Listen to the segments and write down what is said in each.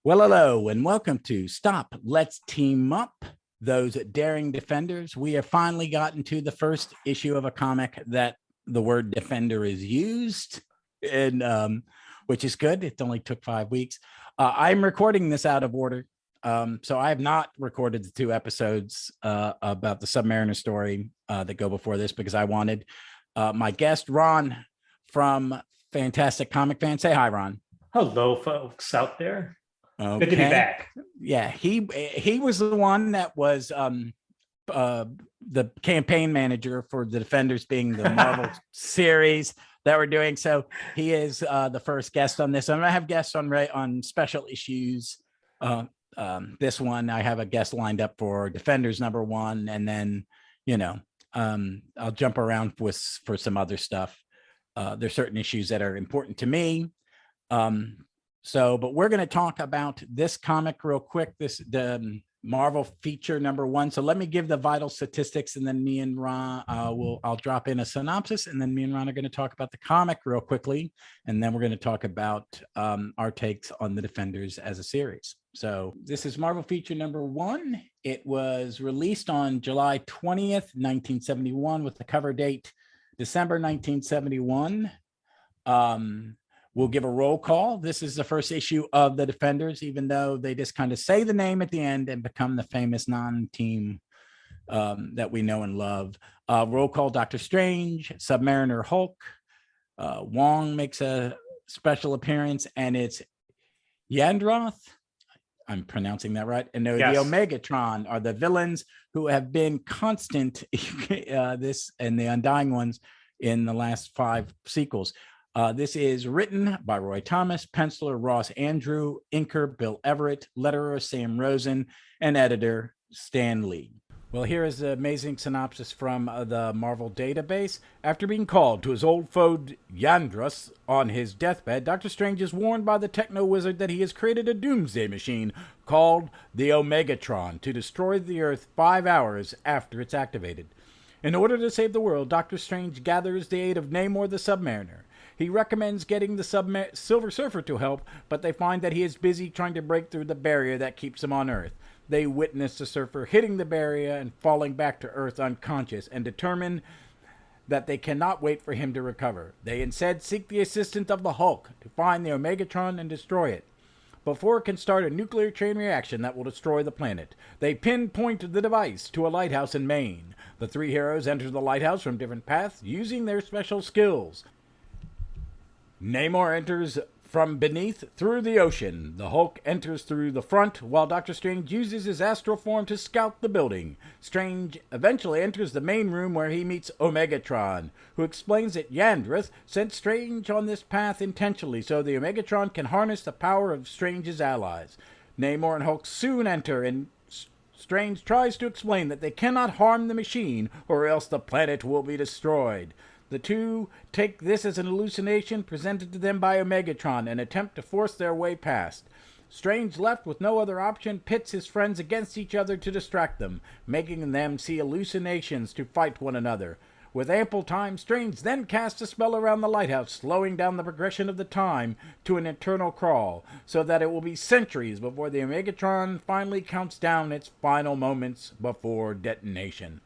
Well, hello, and welcome to Stop, Let's Team Up, those daring defenders. We have finally gotten to the first issue of a comic that the word defender is used, and which is good. It only took 5 weeks. I'm recording this out of order. So I have not recorded the 2 episodes about the Submariner story that go before this because I wanted my guest, Ron, from Fantastic Comic Fan. Say hi, Ron. Hello, folks out there. Okay. Good to be back. Yeah, he was the one that was the campaign manager for the Defenders being the Marvel series that we're doing. So he is the first guest on this. I'm gonna have guests on special issues. This one I have a guest lined up for Defenders #1, and then I'll jump around for some other stuff. There's certain issues that are important to me. But we're going to talk about this comic real quick, the Marvel feature #1. So let me give the vital statistics, and then me and Ron I'll drop in a synopsis, and then me and Ron are going to talk about the comic real quickly, and then we're going to talk about our takes on the Defenders as a series. So this is Marvel feature #1. It was released on July 20th, 1971, with the cover date December 1971. We'll give a roll call. This is the first issue of the Defenders, even though they just kind of say the name at the end and become the famous non-team that we know and love. Roll call: Doctor Strange, Submariner, Hulk. Wong makes a special appearance, and it's Yandroth. I'm pronouncing that right. And yes. The Omegatron are the villains who have been constant this and the Undying Ones in the last 5 sequels. This is written by Roy Thomas, penciler Ross Andrew, inker Bill Everett, letterer Sam Rosen, and editor Stan Lee. Well, here is the amazing synopsis from the Marvel database. After being called to his old foe Yandros on his deathbed, Doctor Strange is warned by the techno-wizard that he has created a doomsday machine called the Omegatron to destroy the Earth 5 hours after it's activated. In order to save the world, Doctor Strange gathers the aid of Namor the Submariner. He recommends getting the Silver Surfer to help, but they find that he is busy trying to break through the barrier that keeps him on Earth. They witness the Surfer hitting the barrier and falling back to Earth unconscious, and determine that they cannot wait for him to recover. They instead seek the assistance of the Hulk to find the Omegatron and destroy it, before it can start a nuclear chain reaction that will destroy the planet. They pinpoint the device to a lighthouse in Maine. The 3 heroes enter the lighthouse from different paths using their special skills. Namor enters from beneath through the ocean. The Hulk enters through the front, while Doctor Strange uses his astral form to scout the building. Strange eventually enters the main room where he meets Omegatron, who explains that Yandroth sent Strange on this path intentionally so the Omegatron can harness the power of Strange's allies. Namor and Hulk soon enter, and Strange tries to explain that they cannot harm the machine or else the planet will be destroyed. The two take this as an hallucination presented to them by Omegatron and attempt to force their way past. Strange, left with no other option, pits his friends against each other to distract them, making them see hallucinations to fight one another. With ample time, Strange then casts a spell around the lighthouse, slowing down the progression of the time to an eternal crawl, so that it will be centuries before the Omegatron finally counts down its final moments before detonation.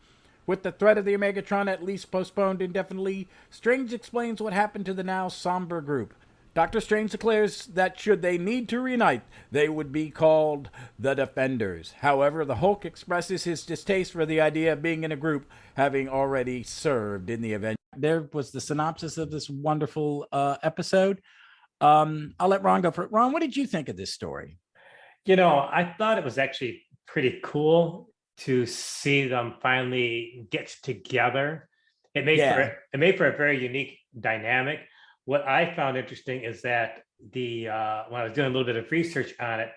With the threat of the Omegatron at least postponed indefinitely, Strange explains what happened to the now somber group. Doctor Strange declares that should they need to reunite, they would be called the Defenders. However, the Hulk expresses his distaste for the idea of being in a group, having already served in the event. There was the synopsis of this wonderful episode. I'll let Ron go for it. Ron, what did you think of this story? I thought it was actually pretty cool to see them finally get together. It made for a very unique dynamic. What I found interesting is that when I was doing a little bit of research on it,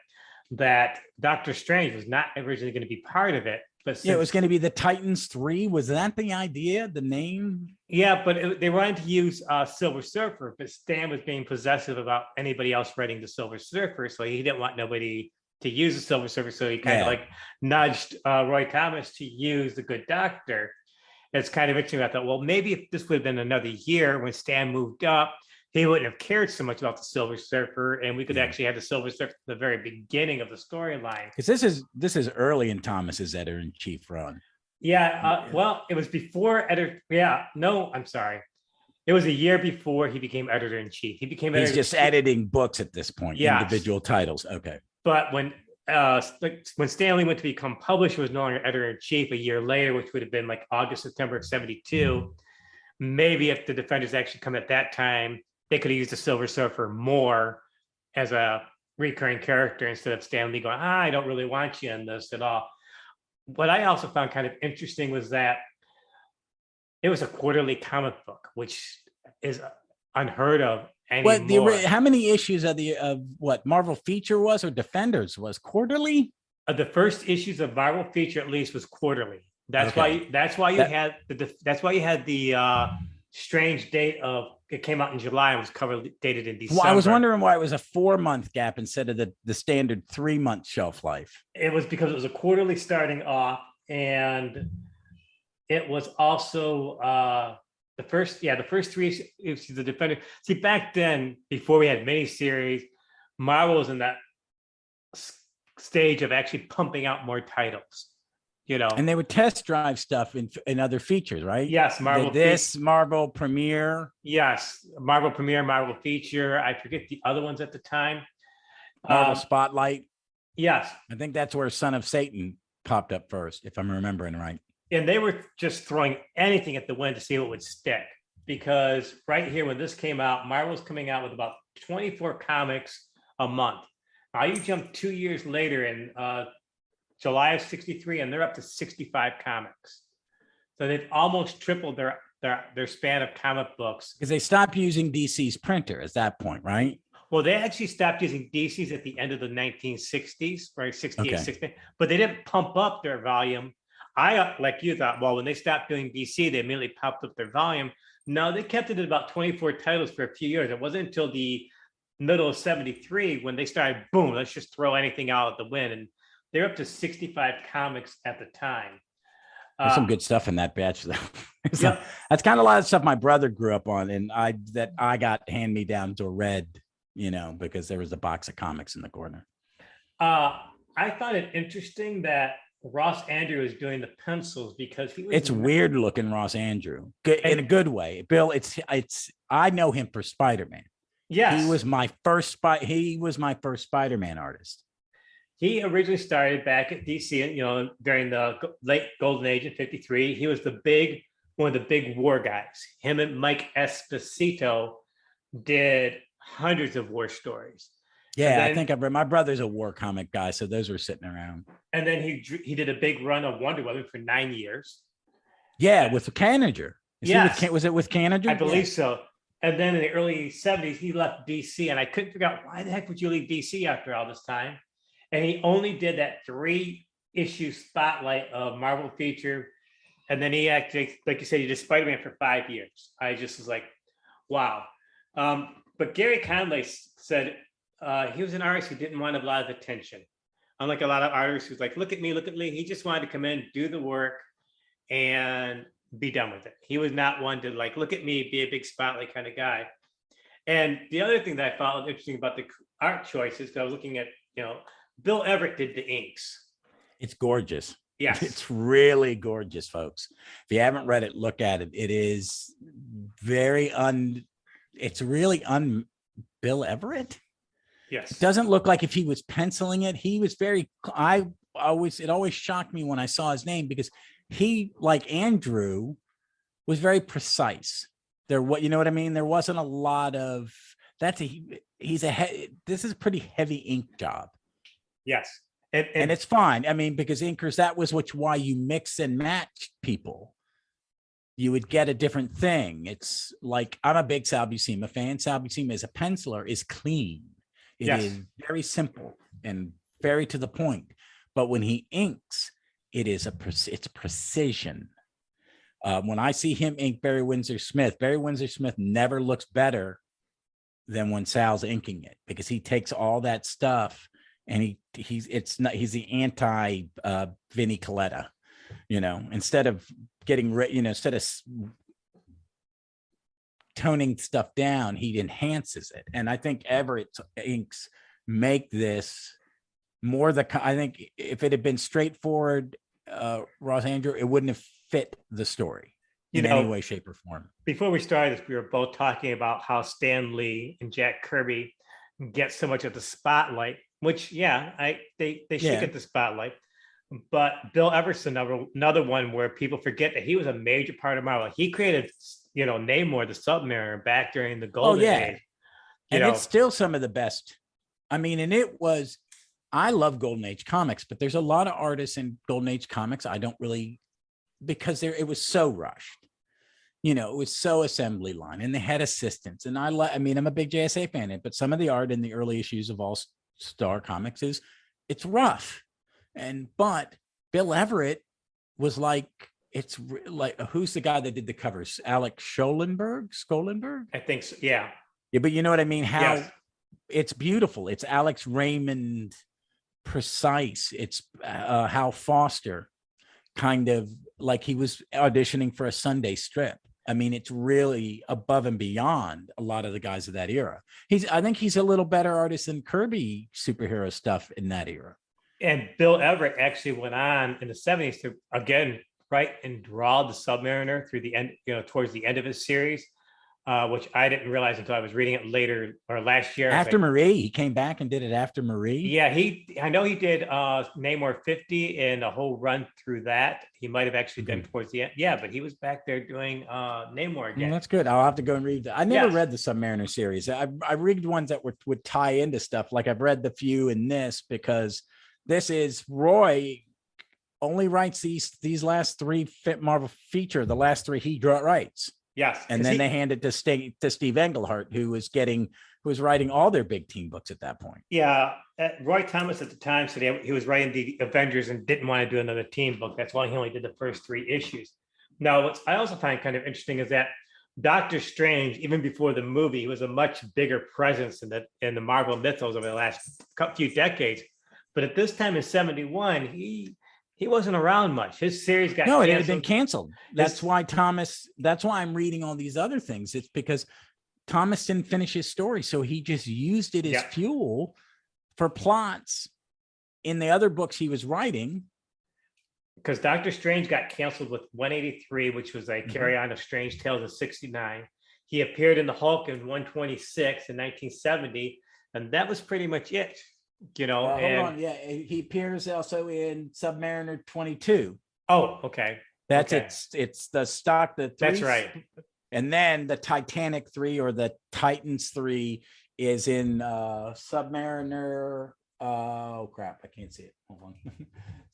that Doctor Strange was not originally going to be part of it. But it was going to be the Titans 3. Was that the idea, the name? Yeah, but they wanted to use Silver Surfer, but Stan was being possessive about anybody else writing the Silver Surfer, so he didn't want nobody to use the Silver Surfer, so he kind of nudged Roy Thomas to use the Good Doctor. It's kind of interesting. I thought, well, maybe if this would have been another year when Stan moved up, he wouldn't have cared so much about the Silver Surfer, and we could actually have the Silver Surfer at the very beginning of the storyline. Because this is early in Thomas's editor-in-chief run. Well, it was before editor. Yeah, no, I'm sorry. It was a year before he became editor-in-chief. He became He's just editing books at this point, individual titles. Okay. But when Stan Lee went to become publisher, was no longer editor-in-chief a year later, which would have been like August, September of 72. Maybe if the Defenders actually come at that time, they could have used the Silver Surfer more as a recurring character instead of Stan Lee going, I don't really want you in this at all. What I also found kind of interesting was that it was a quarterly comic book, which is unheard of anymore. How many issues of what Marvel Feature was, or Defenders was quarterly? The first issues of Marvel Feature at least was quarterly. That's why you had the strange date of it came out in July and was cover dated in December. Well, I was wondering why it was a 4-month gap instead of the standard 3-month shelf life. It was because it was a quarterly starting off, and it was also the first 3 issues of the Defender. See, back then, before we had miniseries, Marvel was in that stage of actually pumping out more titles. And they would test drive stuff in other features, right? Yes, Marvel Premiere. Yes, Marvel Premiere, Marvel Feature. I forget the other ones at the time. Marvel Spotlight. Yes, I think that's where Son of Satan popped up first, if I'm remembering right. And they were just throwing anything at the wind to see what would stick. Because right here, when this came out, Marvel's coming out with about 24 comics a month. Now you jump 2 years later in July of 63, and they're up to 65 comics. So they've almost tripled their span of comic books. Because they stopped using DC's printer at that point, right? Well, they actually stopped using DC's at the end of the 1960s, right? 68, okay. 60, but they didn't pump up their volume. I, like you, thought, well, when they stopped doing DC, they immediately popped up their volume. No, they kept it at about 24 titles for a few years. It wasn't until the middle of 73 when they started, boom, let's just throw anything out at the wind. And they're up to 65 comics at the time. There's some good stuff in that batch, though. That's kind of a lot of stuff my brother grew up on, and I got hand-me-downs or read, because there was a box of comics in the corner. I found it interesting that Ross Andrew is doing the pencils because it's weird looking Ross Andrew in a good way. Bill, I know him for Spider-Man. Yes, he was my first Spider-Man artist. He originally started back at DC, during the late golden age in 53. He was one of the big war guys. Him and Mike Esposito did hundreds of war stories. Yeah, then, I think I've read. My brother's a war comic guy, so those were sitting around. And then he did a big run of Wonder Woman for 9 years. Yeah, with Kanager. Was it with Kanager? I believe so. And then in the early 70s, he left DC, and I couldn't figure out why the heck would you leave DC after all this time? And he only did that 3-issue spotlight of Marvel Feature. And then he actually, like you said, he did Spider-Man for 5 years. I just was like, wow. But Gary Conley said he was an artist who didn't want a lot of attention. Unlike a lot of artists who's like, look at me. He just wanted to come in, do the work, and be done with it. He was not one to like, look at me, be a big spotlight kind of guy. And the other thing that I found interesting about the art choices, because I was looking at, Bill Everett did the inks. It's gorgeous. Yes. It's really gorgeous, folks. If you haven't read it, look at it. It is it's really Bill Everett. Yes. It doesn't look like if he was penciling it. He was it always shocked me when I saw his name because he, like Andrew, was very precise. You know what I mean? There wasn't a lot of this is a pretty heavy ink job. Yes. And it's fine. I mean, because inkers, that was why you mix and match people. You would get a different thing. It's like, I'm a big Sal Buscema fan. Sal Buscema as a penciler is clean. It is very simple and very to the point. But when he inks, it's precision. When I see him ink Barry Windsor Smith never looks better than when Sal's inking it, because he takes all that stuff and he's the anti Vinnie Coletta, instead of getting rid, instead of toning stuff down, he enhances it. And I think Everett inks make this more I think if it had been straightforward, Ross Andrew, it wouldn't have fit the story in any way, shape, or form. Before we started this, we were both talking about how Stan Lee and Jack Kirby get so much of the spotlight, which they should get the spotlight. But Bill Everett's another one where people forget that he was a major part of Marvel. He created, Namor the Submariner back during the Golden Age. It's still some of the best. I mean, and I love Golden Age comics, but there's a lot of artists in Golden Age comics I don't really, because it was so rushed. It was so assembly line, and they had assistants. And I'm a big JSA fan, but some of the art in the early issues of All Star Comics it's rough. But Bill Everett was it's like, who's the guy that did the covers? Alex Schoenberg? I think so. Yeah. Yeah, but you know what I mean? How it's beautiful. It's Alex Raymond precise. It's Hal Foster, kind of like he was auditioning for a Sunday strip. I mean, it's really above and beyond a lot of the guys of that era. I think he's a little better artist than Kirby superhero stuff in that era. And Bill Everett actually went on in the 70s to again write and draw the Submariner through the end, towards the end of his series, which I didn't realize until I was reading it later or last year. After Marie, he came back and did it after Marie. Yeah, I know he did Namor 50 and a whole run through that. He might have actually done towards the end. Yeah, but he was back there doing Namor again. Well, that's good. I'll have to go and read that. I never read the Submariner series. I read ones that would tie into stuff. Like I've read the few in this, because this is Roy only writes these last three Marvel feature. The last three he writes. Yes. And then they hand it to Steve Englehart, who was writing all their big team books at that point. Yeah. Roy Thomas at the time said he was writing the Avengers and didn't want to do another team book. That's why he only did the first 3 issues. Now, what I also find kind of interesting is that Doctor Strange, even before the movie, he was a much bigger presence in the Marvel mythos over the last few decades. But at this time in 71, he wasn't around much. His series got canceled. It had been canceled. That's why I'm reading all these other things. It's because Thomas didn't finish his story. So he just used it as fuel for plots in the other books he was writing. Because Doctor Strange got canceled with 183, which was a carry on of Strange Tales of 69. He appeared in the Hulk in 126 in 1970. And that was pretty much it. Hold on. Yeah, he appears also in Submariner 22. Oh, okay. That's okay. It's the stock that that's right. And then the Titanic 3 or the Titans 3 is in Submariner. Oh crap, I can't see it. Hold on.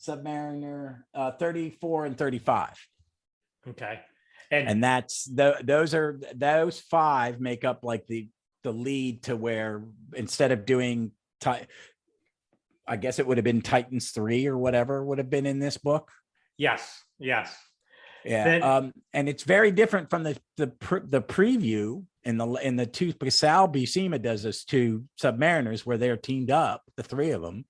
Submariner 34 and 35. Okay. And that's those 5 make up like the lead to where instead of doing I guess it would have been Titans 3 or whatever would have been in this book. Yes. Yeah. And it's very different from the preview in the 2, because Sal Buscema does this 2 Submariners where they're teamed up, the 3 of them,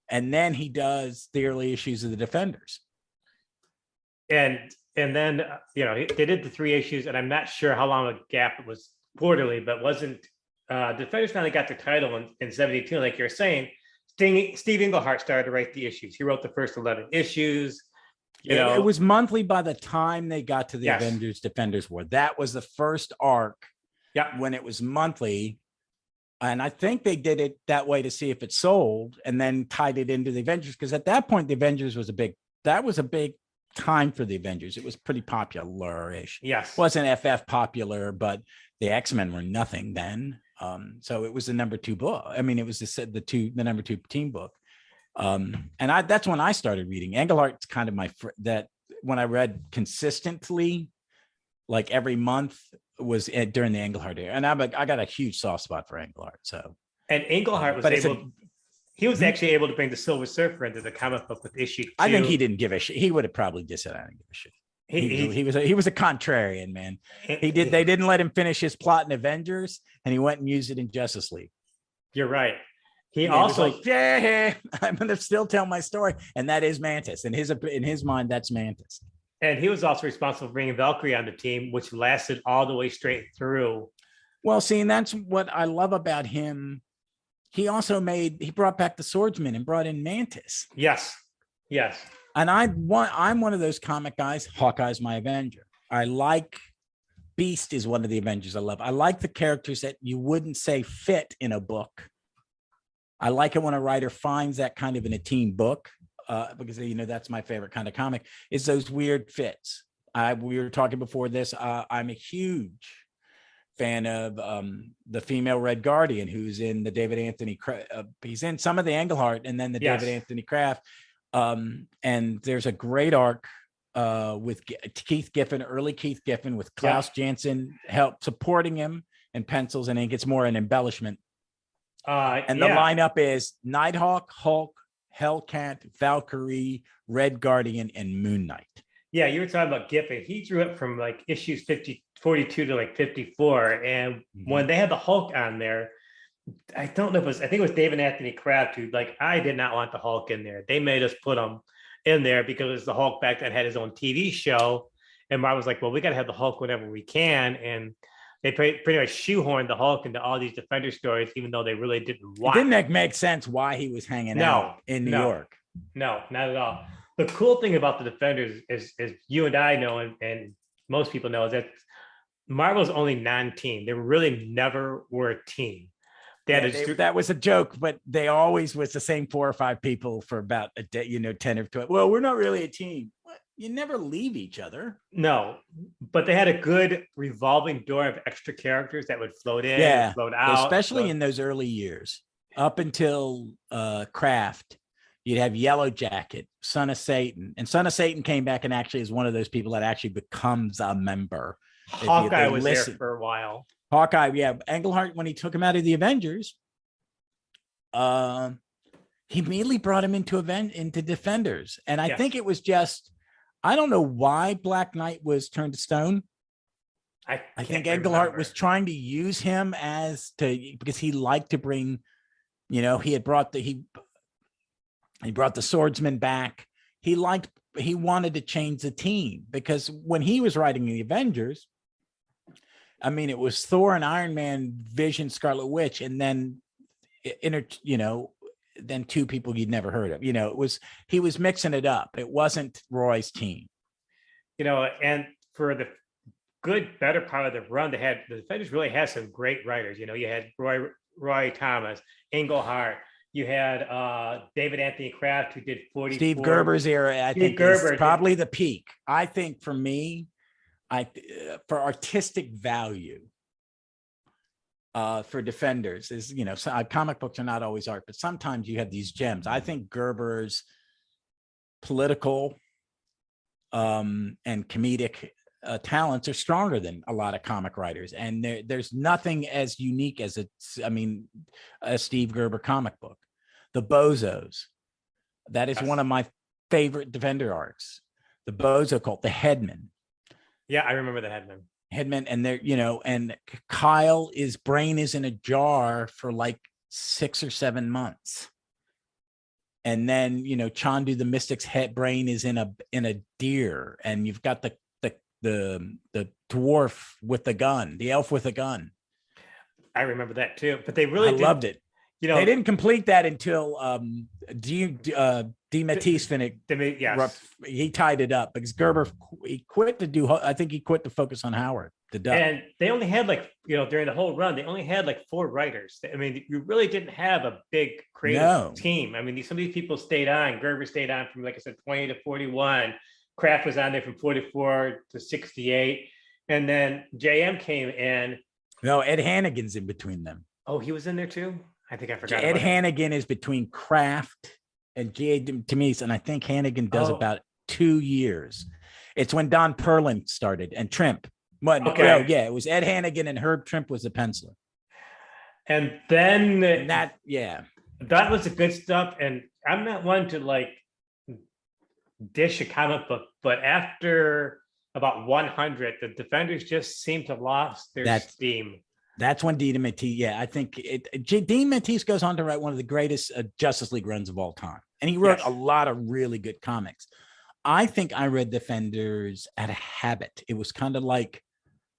and then he does the early issues of the Defenders. And then they did the 3 issues, and I'm not sure how long a gap it was quarterly, but wasn't Defenders finally got the title in 72, like you're saying. Steve Englehart started to write the issues. He wrote the first 11 issues. It was monthly by the time they got to the Avengers Defenders War. That was the first arc. Yeah, when it was monthly, and I think they did it that way to see if it sold, and then tied it into the Avengers, because at that point the Avengers was a big time for the Avengers. It was pretty popular-ish. Yes, wasn't FF popular, but the X-Men were nothing then. So it was the number 2 book. I mean, it was the number 2 team book. And that's when I started reading. Englehart's kind of that when I read consistently, like every month, was during the Englehart era. And I got a huge soft spot for Englehart. So, and Englehart was he was actually able to bring the Silver Surfer into the comic book with issue 2. I think he didn't give a shit. He would have probably just said, I didn't give a shit. He was a contrarian, man. They didn't let him finish his plot in Avengers, and he went and used it in Justice League. You're right. He also I'm gonna still tell my story, and that is Mantis. In his mind, that's Mantis. And he was also responsible for bringing Valkyrie on the team, which lasted all the way straight through. Well, see, and that's what I love about him. He brought back the Swordsman and brought in Mantis. Yes. Yes. And I'm one of those comic guys. Hawkeye's my Avenger. I like Beast is one of the Avengers I love. I like the characters that you wouldn't say fit in a book. I like it when a writer finds that kind of in a team book, because that's my favorite kind of comic, is those weird fits. We were talking before this. I'm a huge fan of the female Red Guardian, who's in the David Anthony. He's in some of the Englehart and then the David Anthony Kraft. And there's a great arc with Keith Giffen, early Keith Giffen, with Klaus Janson help supporting him and pencils, and it gets more an embellishment. And the lineup is Nighthawk, Hulk, Hellcat, Valkyrie, Red Guardian, and Moon Knight. Yeah, you were talking about Giffen. He drew it from like issues 42 to like 54. And when they had the Hulk on there, I think it was David Anthony Kraft who, like, I did not want the Hulk in there. They made us put him in there because the Hulk back then had his own TV show. And Marvel was like, well, we got to have the Hulk whenever we can. And they pretty much shoehorned the Hulk into all these Defender stories, even though they really didn't want it. Didn't make sense why he was hanging out in New York. No, not at all. The cool thing about the Defenders is you and I know, and most people know, is that Marvel's only non-team. They really never were a team. That was a joke, but they always was the same 4 or 5 people for about a day, 10 or 12. Well, we're not really a team. You never leave each other. No, but they had a good revolving door of extra characters that would float in, float out. Especially in those early years, up until Kraft. You'd have Yellow Jacket, Son of Satan. And Son of Satan came back and actually is one of those people that actually becomes a member. Hawkeye was there for a while. Hawkeye, Englehart, when he took him out of the Avengers, he immediately brought him into Defenders. And I think it was just, I don't know why Black Knight was turned to stone. I think Englehart was trying to use him because he liked to bring, he brought the Swordsman back. He wanted to change the team, because when he was writing the Avengers, I mean, it was Thor and Iron Man, Vision, Scarlet Witch, and then, then 2 people you'd never heard of. He was mixing it up. It wasn't Roy's team. And for the better part of the run, the Defenders really had some great writers. You had Roy Thomas, Englehart. You had David Anthony Kraft, who did 44. Steve Gerber's era, I think, is probably the peak. I think for me, for artistic value, for Defenders is, comic books are not always art, but sometimes you have these gems. I think Gerber's political and comedic talents are stronger than a lot of comic writers. And there's nothing as unique as a Steve Gerber comic book. The Bozos, that is one of my favorite Defender arcs. The Bozo Cult, the Headman. Yeah, I remember the Headman. And they're, and Kyle's brain is in a jar for like 6 or 7 months. And then, Chandu the Mystic's brain is in a deer, and you've got the dwarf with the gun, the elf with a gun. I remember that too, but they really loved it. They didn't complete that until DeMatteis finished. He tied it up because Gerber he quit to focus on Howard. And they only had during the whole run, they only had 4 writers. I mean, you really didn't have a big creative team. I mean, some of these people stayed on. Gerber stayed on from, like I said, 20 to 41. Kraft was on there from 44 to 68. And then JM came in. No, Ed Hannigan's in between them. Oh, he was in there too? I think I forgot. Ed Hannigan is between Kraft and G.A. Demise, and I think Hannigan does about 2 years. It's when Don Perlin started and Trimp. It was Ed Hannigan and Herb Trimp was the penciler. And then that was the good stuff. And I'm not one to dish a comic book, but after about 100, the Defenders just seemed to lost their steam. That's when DeMatteis. I think DeMatteis goes on to write one of the greatest Justice League runs of all time, and he wrote a lot of really good comics. I think I read Defenders out of habit. It was kind of like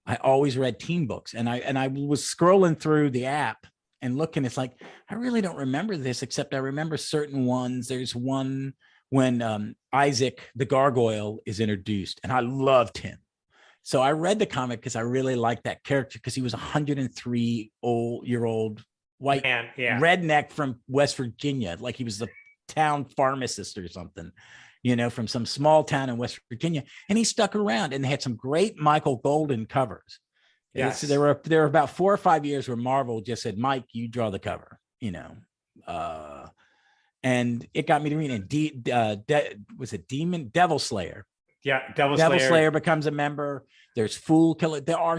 I always read teen books, and I was scrolling through the app and looking. It's like I really don't remember this, except I remember certain ones. There's one when Isaac the Gargoyle is introduced, and I loved him. So I read the comic because I really liked that character, because he was a 103-year-old white Man, yeah. redneck from West Virginia, like he was the town pharmacist or something, from some small town in West Virginia. And he stuck around, and they had some great Michael Golden covers. Yes. There were about 4 or 5 years where Marvel just said, Mike, you draw the cover, and it got me to read it. Was it Devil Slayer? Yeah, Devil Slayer becomes a member. There's Fool Killer. There are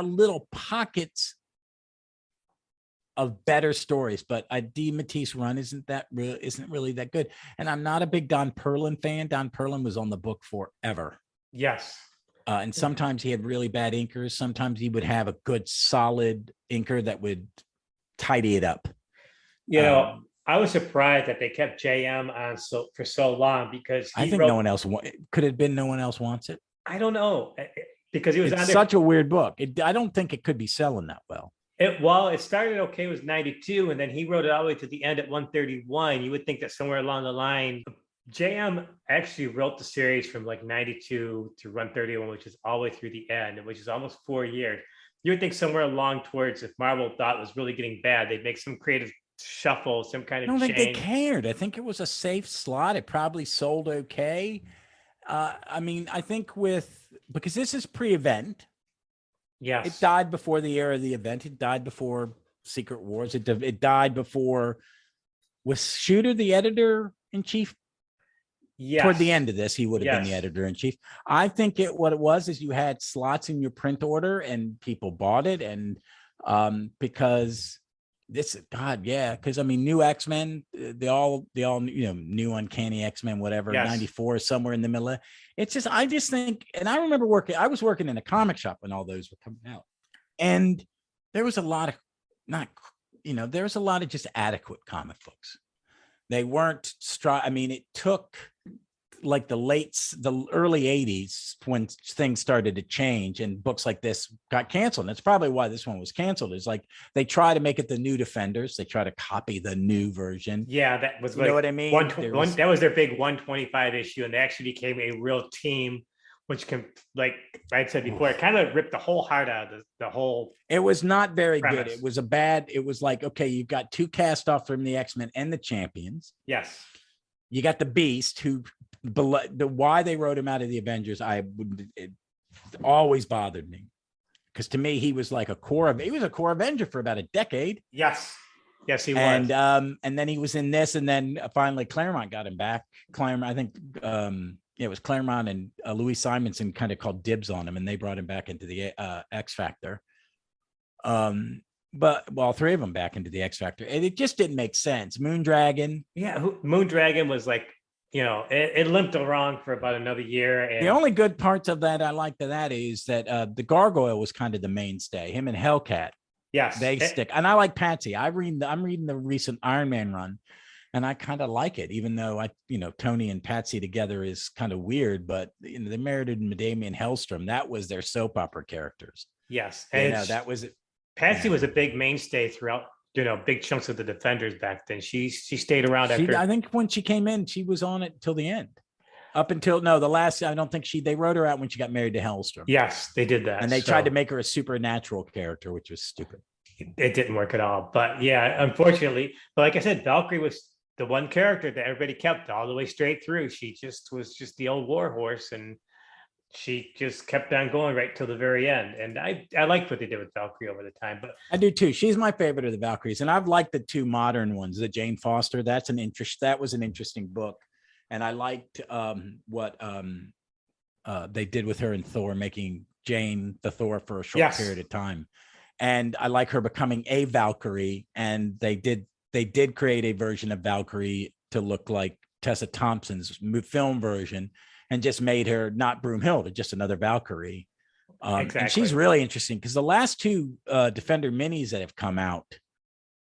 little pockets of better stories, but D. Matisse run isn't really that good. And I'm not a big Don Perlin fan. Don Perlin was on the book forever. Yes. And sometimes he had really bad inkers. Sometimes he would have a good solid inker that would tidy it up. I was surprised that they kept JM on for so long, because I think no one else could have been. No one else wants it. I don't know, because he was such a weird book. I don't think it could be selling that well. It started okay, it was 92, and then he wrote it all the way to the end at 131. You would think that somewhere along the line, JM actually wrote the series from like 92 to 131, which is all the way through the end, which is almost 4 years. You would think somewhere along towards, if Marvel thought it was really getting bad, they'd make some creative shuffle, some kind of change. I don't think they cared. I think it was a safe slot. It probably sold okay. I think because this is pre-event. Yes. It died before the era of the event. It died before Secret Wars. It died before. Was Shooter the editor-in-chief? Yes. Toward the end of this, he would have been the editor-in-chief. I think what it was is you had slots in your print order, and people bought it, and because because new X-Men, they all new Uncanny X-Men, whatever. Yes. 94 is somewhere in the middle. It's just, I just think, and I remember I was working in a comic shop when all those were coming out, and there was a lot of there was a lot of just adequate comic books. They weren't it took like the early 80s when things started to change and books like this got canceled. And that's probably why this one was canceled. It's like they try to make it the New Defenders. They try to copy the new version. Yeah, that was, you know what I mean? That was their big 125 issue, and they actually became a real team, which can, like I said before, it kind of ripped the whole heart out of the whole. It was not very premise. Good. It was like, okay, you've got two cast off from the X-Men and the Champions. Yes. You got the Beast, why they wrote him out of the Avengers, it always bothered me, because to me he was like a core Avenger for about a decade. Yes, he was. And then he was in this, and then finally Claremont got him back. I think it was Claremont and Louis Simonson kind of called dibs on him, and they brought him back into the X Factor. But all three of them back into the X Factor, and it just didn't make sense. Moondragon. Yeah, Moondragon was like, it limped along for about another year. And the only good parts of that I liked of that is that the Gargoyle was kind of the mainstay. Him and Hellcat. Yes, they stick. And I like Patsy. I'm reading the recent Iron Man run, and I kind of like it, even though Tony and Patsy together is kind of weird. But they married Damian Hellstrom. That was their soap opera characters. Yes, and that was it. Patsy was a big mainstay throughout, big chunks of the Defenders back then. She stayed around after. I think when she came in, she was on it till the end. Up until the last, I don't think they wrote her out when she got married to Hellstrom. Yes, they did that. And they tried to make her a supernatural character, which was stupid. It didn't work at all. But yeah, unfortunately, but like I said, Valkyrie was the one character that everybody kept all the way straight through. She was just the old war horse, and she just kept on going right till the very end. And I liked what they did with Valkyrie over the time. But I do too. She's my favorite of the Valkyries. And I've liked the two modern ones, the Jane Foster. That was an interesting book. And I liked what they did with her in Thor, making Jane the Thor for a short period of time. And I like her becoming a Valkyrie. And they did create a version of Valkyrie to look like Tessa Thompson's film version, and just made her not Broomhilda, just another Valkyrie. Exactly. And she's really interesting, because the last two Defender minis that have come out,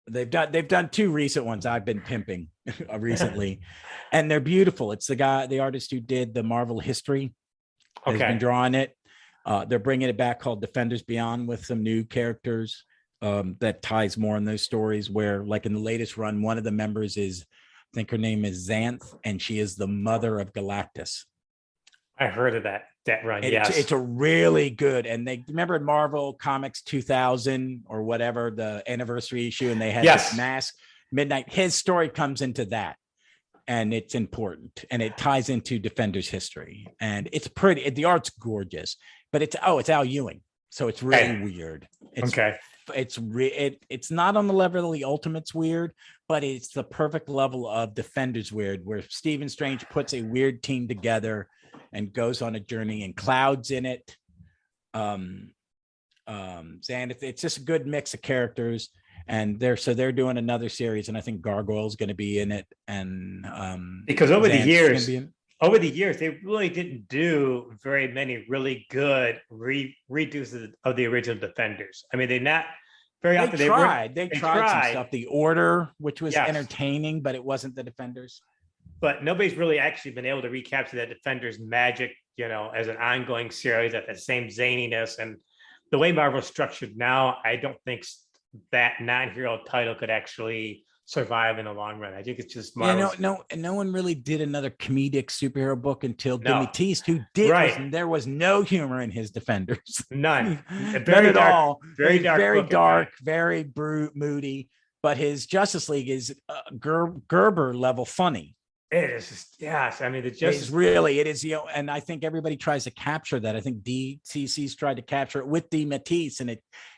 They've done two recent ones I've been pimping recently, and they're beautiful. It's the artist who did the Marvel History has been drawing it. They're bringing it back called Defenders Beyond with some new characters that ties more in those stories where, like in the latest run, one of the members is, I think her name is Xanth, and she is the mother of Galactus. I heard of that run. Yes, it's a really good. And they remember in Marvel Comics 2000 or whatever, the anniversary issue, and they had this mask Midnight. His story comes into that, and it's important, and it ties into Defenders history, and it's pretty. The art's gorgeous, but it's Al Ewing, so it's really weird. It's not on the level of the Ultimates weird, but it's the perfect level of Defenders weird, where Stephen Strange puts a weird team together and goes on a journey, and Cloud's in it. And it's just a good mix of characters, and they're doing another series, and I think Gargoyle's going to be in it. And because over the years, they really didn't do very many really good redos of the original Defenders. I mean, they tried some stuff. The Order, which was entertaining, but it wasn't the Defenders. But nobody's really actually been able to recapture that Defenders magic, as an ongoing series at the same zaniness. And the way Marvel's structured now, I don't think that non-hero title could actually survive in the long run. I think it's just Marvel's. No one really did another comedic superhero book until DeMatteis, who did. There was no humor in his Defenders. None. None at all. Very dark, very moody. But his Justice League is Gerber level funny. It is just, yes. I mean, it is, and I think everybody tries to capture that. I think DCC's tried to capture it with DeMatteis,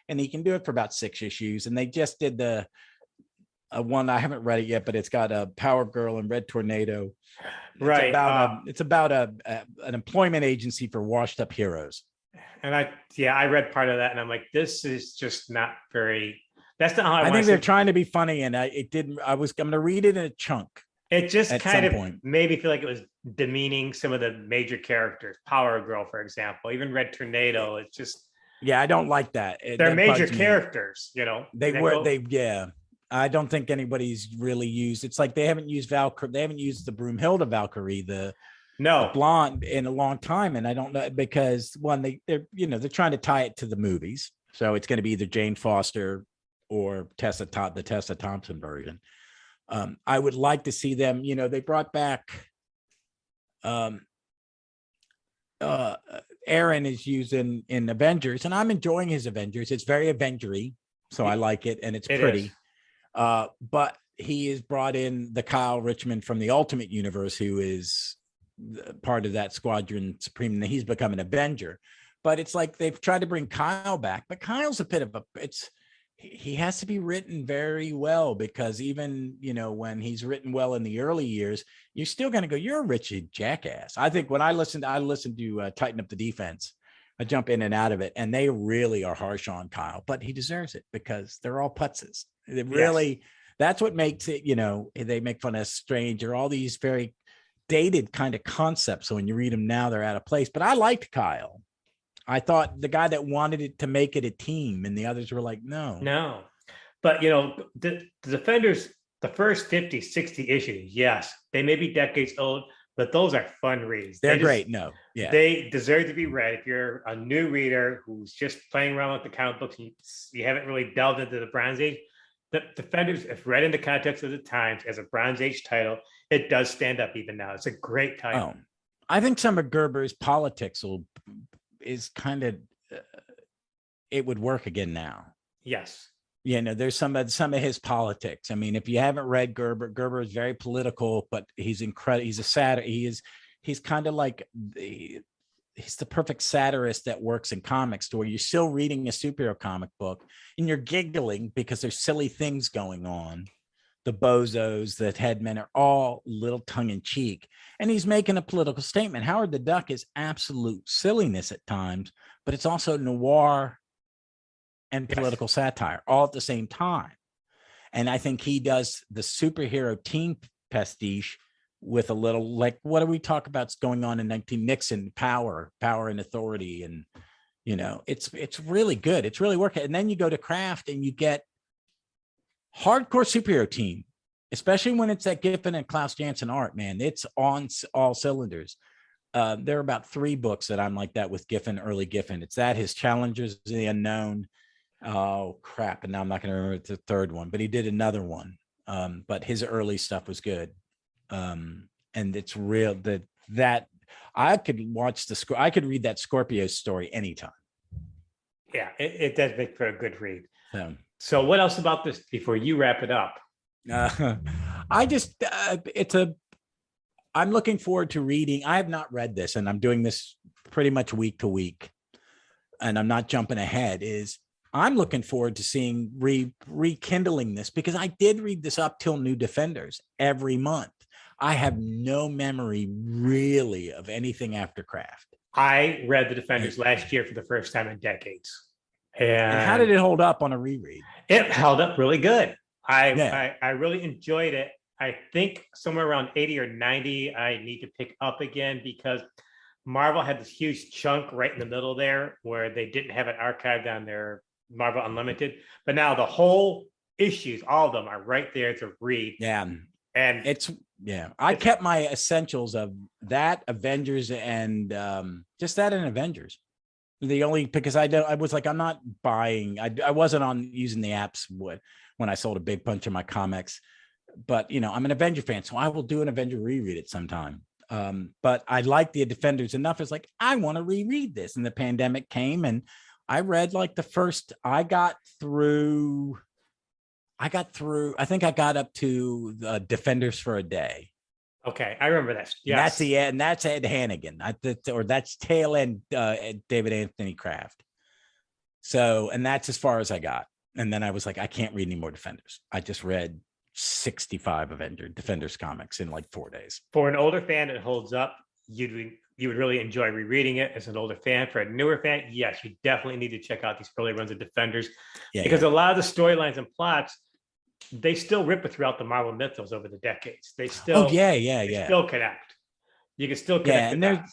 and he can do it for about 6 issues. And they just did the one, I haven't read it yet, but it's got a Power Girl and Red Tornado. It's about an employment agency for washed up heroes. And I read part of that, and I'm like, this is just not very, that's not how I think they're trying to be funny. And I'm going to read it in a chunk. It just kind of made me feel like it was demeaning some of the major characters. Power Girl, for example, even Red Tornado. It's just, I don't like that. They're major characters, I don't think anybody's really used. It's like they haven't used Valkyrie. They haven't used the Broomhilda Valkyrie, the blonde, in a long time. And I don't know, because one, they're trying to tie it to the movies, so it's going to be either Jane Foster or the Tessa Thompson version. I would like to see them, they brought back Aaron is using in Avengers, and I'm enjoying his Avengers. It's very Avengery, so I like it, and it's pretty. But he has brought in the Kyle Richmond from the Ultimate Universe, who is part of that Squadron Supreme, and he's become an Avenger. But it's like they've tried to bring Kyle back, but Kyle's a bit of he has to be written very well, because even, when he's written well in the early years, you're still going to go, you're a Richard jackass. I think when I listened to Tighten Up the Defense, I jump in and out of it, and they really are harsh on Kyle, but he deserves it because they're all putzes. That's what makes it, they make fun of Strange or all these very dated kind of concepts. So when you read them now, they're out of place, but I liked Kyle. I thought the guy that wanted it to make it a team, and the others were like, no. But, the Defenders, the first 50, 60 issues, yes, they may be decades old, but those are fun reads. They're great. They deserve to be read. If you're a new reader who's just playing around with the comic books, you haven't really delved into the Bronze Age, the Defenders, if read in the context of the times as a Bronze Age title, it does stand up even now. It's a great title. I think some of Gerber's politics is kind of it would work again now. Yes. There's some of his politics. I mean, if you haven't read Gerber is very political, but he's incredible. He's a satir. He's kind of like he's the perfect satirist that works in comics, to where you're still reading a superhero comic book and you're giggling because there's silly things going on. The bozos, the headmen are all little tongue in cheek. And he's making a political statement. Howard the Duck is absolute silliness at times, but it's also noir and political satire all at the same time. And I think he does the superhero team pastiche with a little, like, what do we talk about going on in 19 Nixon, power and authority. And, it's really good. It's really working. And then you go to Kraft and you get hardcore superhero team, especially when it's that Giffen and Klaus Janson art, man, it's on all cylinders. There are about 3 books that I'm like that with Giffen, early Giffen. It's that, his Challengers, the Unknown. Oh crap! And now I'm not going to remember the third one, but he did another one. But his early stuff was good. And it's real that I could watch I could read that Scorpio story anytime. Yeah, it does make for a good read. So what else about this before you wrap it up? I'm looking forward to reading. I have not read this, and I'm doing this pretty much week to week, and I'm not jumping ahead. I'm looking forward to seeing rekindling this, because I did read this up till New Defenders every month. I have no memory really of anything after Craft. I read the Defenders last year for the first time in decades. And how did it hold up on a reread? It held up really good. I really enjoyed it. I think somewhere around 80 or 90, I need to pick up again, because Marvel had this huge chunk right in the middle there where they didn't have it archived on their Marvel Unlimited. But now the whole issues, all of them are right there to read. Yeah. And I kept my essentials of that, Avengers, and just that and Avengers. Because I was like, I'm not buying. I wasn't on using the apps when I sold a big bunch of my comics, but I'm an Avenger fan, so I will do an Avenger reread it sometime. But I like the Defenders enough. It's like, I want to reread this, and the pandemic came, and I read like the first. I got through. I think I got up to the Defenders for a Day. Okay, I remember that. Yeah, that's the end. That's Ed Hannigan, or that's tail end David Anthony Kraft. So, and that's as far as I got. And then I was like, I can't read any more Defenders. I just read 65 Defenders comics in like 4 days. For an older fan, it holds up. You would really enjoy rereading it as an older fan. For a newer fan, yes, you definitely need to check out these early runs of Defenders, because a lot of the storylines and plots, they still ripper throughout the Marvel mythos over the decades. They still, still connect. You can still connect.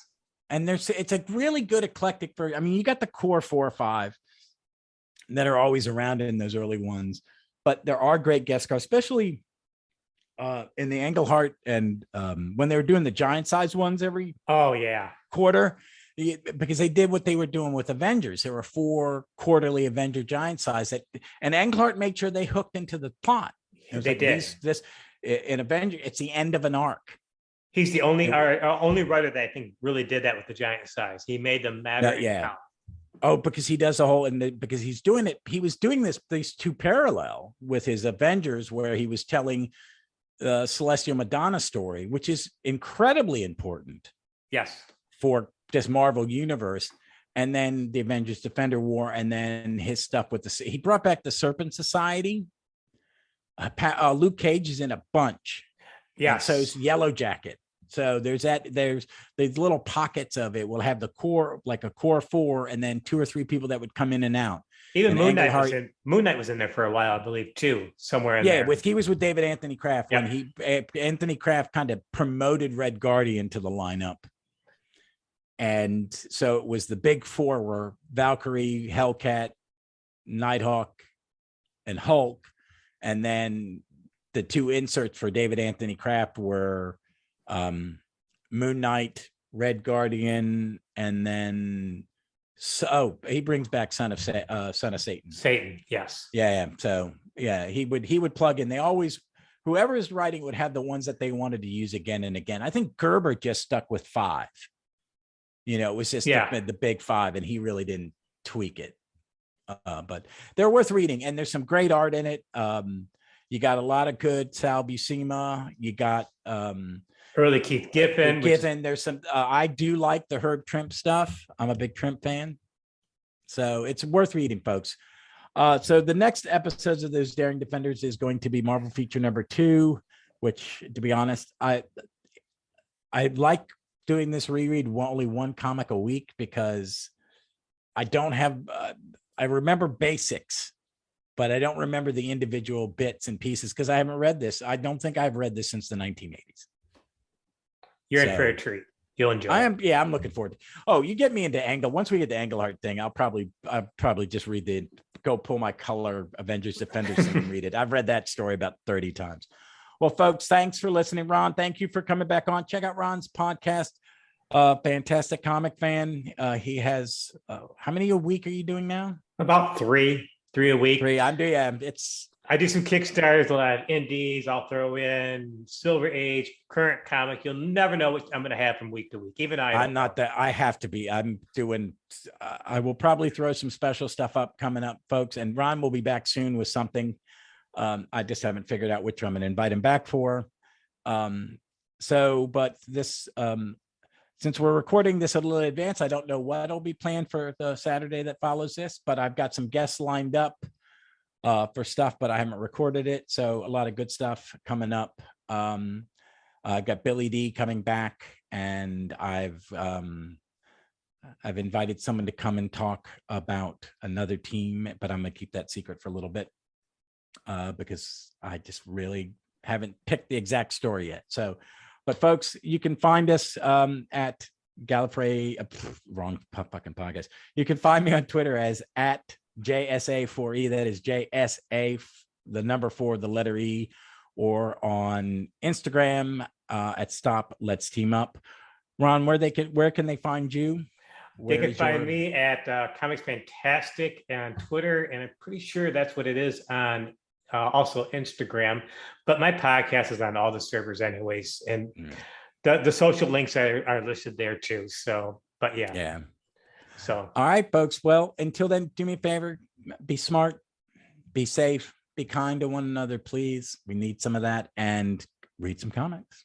It's a really good eclectic you got the core 4 or 5 that are always around in those early ones, but there are great guest stars, especially in the Englehart and when they were doing the giant size ones every quarter, because they did what they were doing with Avengers. There were 4 quarterly Avenger giant size and Englehart made sure they hooked into the plot. They did this in Avenger. It's the end of an arc. He's the only writer that I think really did that with the giant size. He made them matter. Count. Oh, because he does the whole, because he's doing it. He was doing these 2 parallel with his Avengers, where he was telling the Celestial Madonna story, which is incredibly important. Yes. For this Marvel universe. And then the Avengers Defender War, and then his stuff with he brought back the Serpent Society. Luke Cage is in a bunch. Yeah. So is Yellow Jacket. So there's these little pockets of it. We'll have the core, like a core 4, and then 2 or 3 people that would come in and out. Even Moon Knight was in there for a while, I believe, too, somewhere in there. He was with David Anthony Kraft when Anthony Kraft kind of promoted Red Guardian to the lineup. And so it was the big 4 were Valkyrie, Hellcat, Nighthawk, and Hulk. And then the 2 inserts for David Anthony Kraft were Moon Knight, Red Guardian, and then he brings back Son of Satan. Satan, yes. Yeah. So he would plug in. They always, whoever is writing would have the ones that they wanted to use again and again. I think Gerber just stuck with 5. It was just the big 5, and he really didn't tweak it. But they're worth reading, and there's some great art in it. You got a lot of good Sal Buscema. You got early Keith Giffen. There's some. I do like the Herb Trimp stuff. I'm a big Trimp fan, so it's worth reading, folks. So the next episodes of those Daring Defenders is going to be Marvel feature number 2, which, to be honest, I like doing this reread only 1 comic a week, because I don't have. I remember basics, but I don't remember the individual bits and pieces, because I haven't read this. I don't think I've read this since the 1980s. You're in for a treat. You'll enjoy it. I'm looking forward to. Oh, you get me into Once we get the Englehart thing, I'll probably just read the go pull my color Avengers Defenders and read it. I've read that story about 30 times. Well, folks, thanks for listening. Ron, thank you for coming back on. Check out Ron's podcast. Fantastic comic fan. He has how many a week are you doing now? About three a week. I'm doing. I do some Kickstarters, a lot of indies. I'll throw in Silver Age, current comic. You'll never know what I'm going to have from week to week. Even I'm not that. I have to be. I'm doing. I will probably throw some special stuff up coming up, folks. And Ron will be back soon with something. I just haven't figured out which I'm going to invite him back for. But this, since we're recording this a little in advance, I don't know what'll be planned for the Saturday that follows this, but I've got some guests lined up for stuff, but I haven't recorded it. So a lot of good stuff coming up. I've got Billy D coming back, and I've invited someone to come and talk about another team, but I'm gonna keep that secret for a little bit because I just really haven't picked the exact story yet. So, but folks, you can find us at Gallifrey, wrong fucking podcast. You can find me on Twitter as at JSA4E. That is JSA, the number 4, the letter E, or on Instagram at Stop Let's Team Up. Ron, where can they find you? They can find me at Comics Fantastic on Twitter, and I'm pretty sure that's what it is on also Instagram. But my podcast is on all the servers anyways, and the social links are listed there too. So, but yeah. So, all right, folks. Well, until then, do me a favor, be smart, be safe, be kind to one another, please. We need some of that, and read some comics.